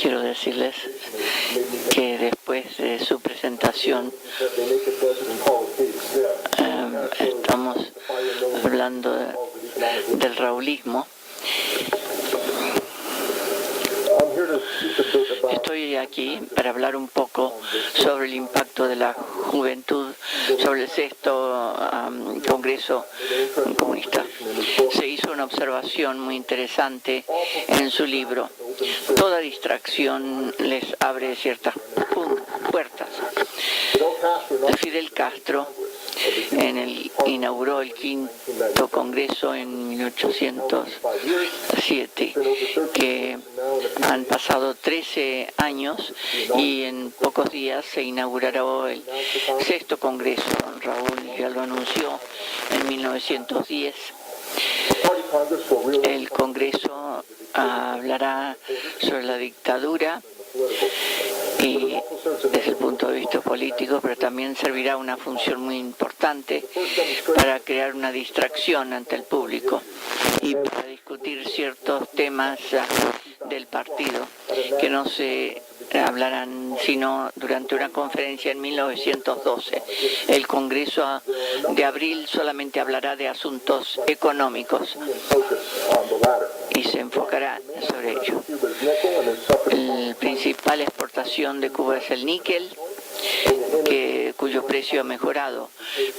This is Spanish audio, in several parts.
quiero decirles que después de su presentación estamos hablando del raúlismo. Estoy aquí para hablar un poco sobre el impacto de la juventud sobre el sexto Congreso Comunista. Se hizo una observación muy interesante en su libro. Toda distracción les abre ciertas puertas. Fidel Castro inauguró el quinto Congreso en 1807, que han pasado 13 años y en pocos días se inaugurará el sexto Congreso. Raúl ya lo anunció en 1910. El Congreso hablará sobre la dictadura y desde el punto de vista político, pero también servirá una función muy importante para crear una distracción ante el público y para discutir ciertos temas del partido que no se hablarán sino durante una conferencia en 1912. El Congreso de abril solamente hablará de asuntos económicos y se enfocará sobre ello. La principal exportación de Cuba es el níquel, cuyo precio ha mejorado,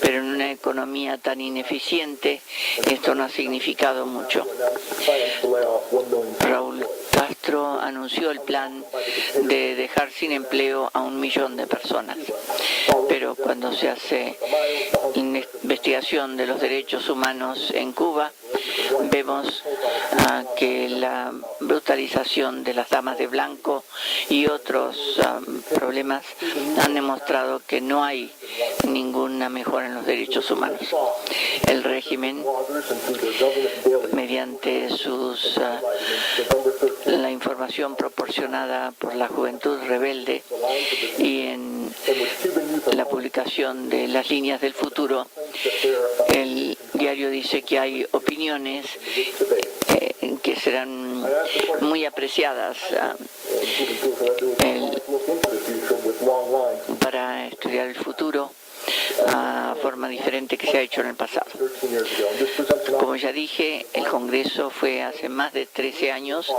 pero en una economía tan ineficiente esto no ha significado mucho. Raúl Castro anunció el plan de dejar sin empleo a 1 millón de personas, pero cuando se hace investigación de los derechos humanos en Cuba, vemos que la brutalización de las damas de blanco y otros problemas han demostrado que no hay ninguna mejora en los derechos humanos. El régimen, mediante la información proporcionada por la juventud rebelde y en la publicación de las líneas del futuro, el diario dice que hay opiniones que serán muy apreciadas para estudiar el futuro a forma diferente que se ha hecho en el pasado. Como ya dije, el Congreso fue hace más de 13 años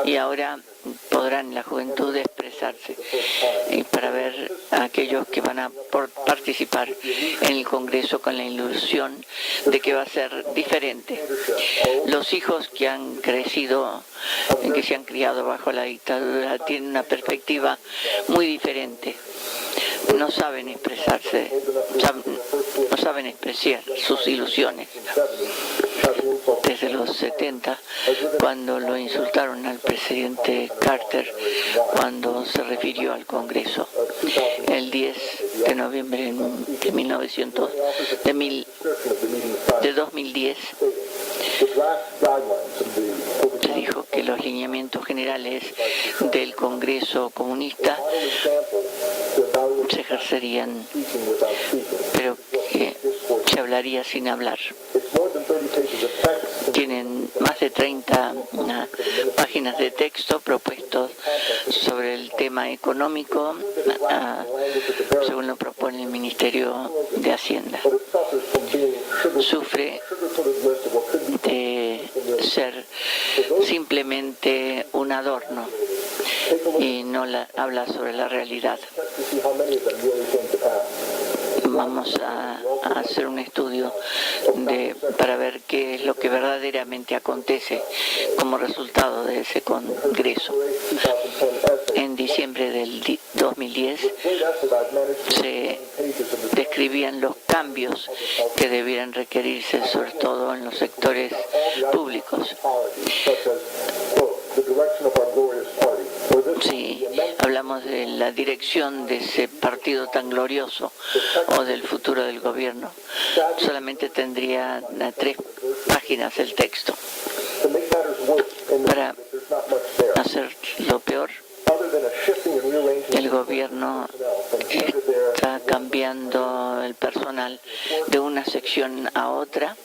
y ahora podrán la juventud expresarse para ver a aquellos que van a participar en el Congreso con la ilusión de que va a ser diferente. Los hijos que han crecido, que se han criado bajo la dictadura, tienen una perspectiva muy diferente. No saben expresarse, no saben expresar sus ilusiones. Desde los 70, cuando lo insultaron al presidente Carter, cuando se refirió al Congreso, el 10 de noviembre de 2010, se dijo que los lineamientos generales del Congreso comunista se ejercerían, pero que se hablaría sin hablar. Tienen más de 30 páginas de texto propuestos sobre el tema económico, según lo propone el Ministerio de Hacienda. Sufre de ser simplemente un adorno y no habla sobre la realidad. Vamos a hacer un estudio para ver qué es lo que verdaderamente acontece como resultado de ese Congreso. En diciembre del 2010 se describían los cambios que debieran requerirse, sobre todo en los sectores públicos. Si hablamos de la dirección de ese partido tan glorioso o del futuro del gobierno, solamente tendría 3 páginas el texto. Para hacer lo peor, el gobierno está cambiando el personal de una sección a otra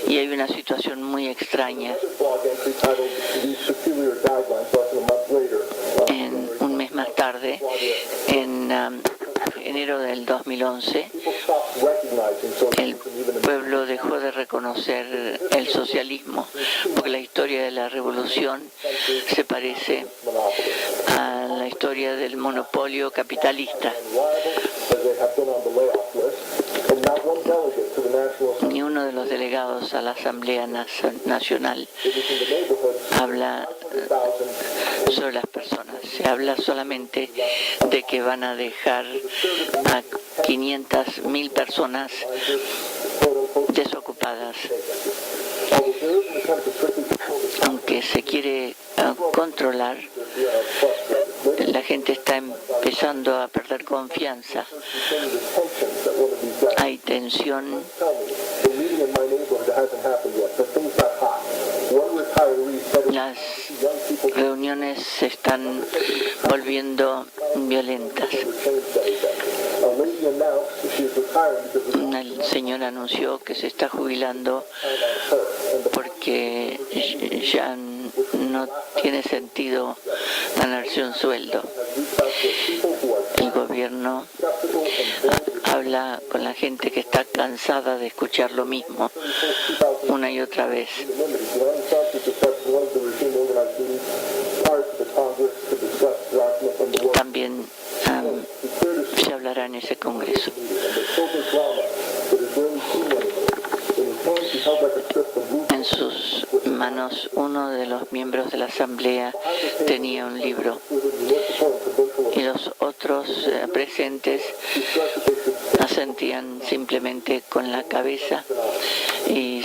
y hay una situación muy extraña. 2011, el pueblo dejó de reconocer el socialismo, porque la historia de la revolución se parece a la historia del monopolio capitalista. Ni uno de los delegados a la Asamblea Nacional habla sobre las personas. Se habla solamente de que van a dejar a 500.000 personas desocupadas. Aunque se quiere controlar, la gente está empezando a perder confianza. Hay tensión. Las reuniones se están volviendo violentas. Una señora anunció que se está jubilando porque ya no tiene sentido ganarse un sueldo. El gobierno habla con la gente que está cansada de escuchar lo mismo una y otra vez. También se hablará en ese congreso. En sus manos, uno de los miembros de la asamblea tenía un libro y los otros presentes asentían simplemente con la cabeza, y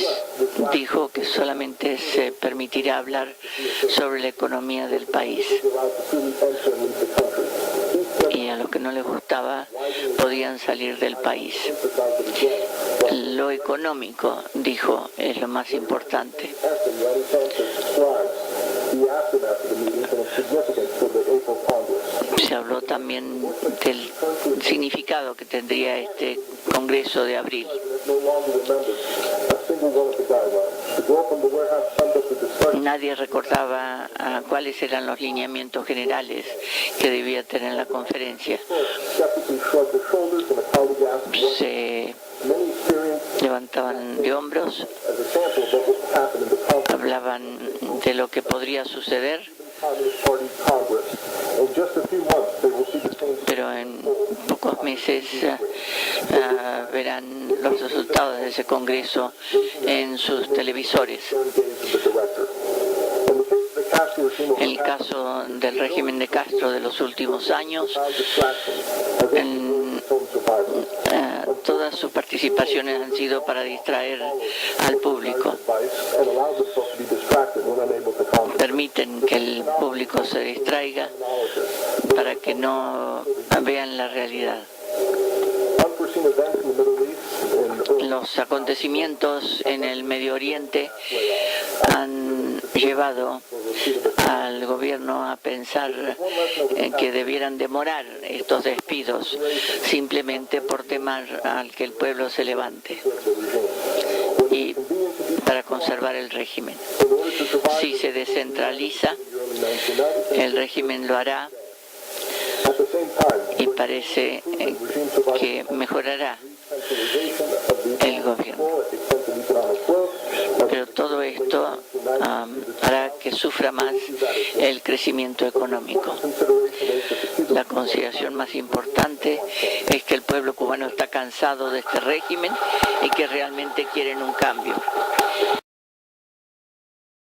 dijo que solamente se permitirá hablar sobre la economía del país. Y a los que no les gustaba podían salir del país. Lo económico, dijo, es lo más importante. Se habló también del significado que tendría este Congreso de abril. Nadie recordaba cuáles eran los lineamientos generales que debía tener la conferencia. Se levantaban de hombros, hablaban de lo que podría suceder, pero en pocos meses verán los resultados de ese congreso en sus televisores. En el caso del régimen de Castro de los últimos años, todas sus participaciones han sido para distraer al público. Permiten que el público se distraiga para que no vean la realidad. Los acontecimientos en el Medio Oriente han llevado al gobierno a pensar que debieran demorar estos despidos simplemente por temor al que el pueblo se levante y para conservar el régimen. Si se descentraliza, el régimen lo hará y parece que mejorará el gobierno. Pero todo esto hará que sufra más el crecimiento económico. La consideración más importante es que el pueblo cubano está cansado de este régimen y que realmente quieren un cambio.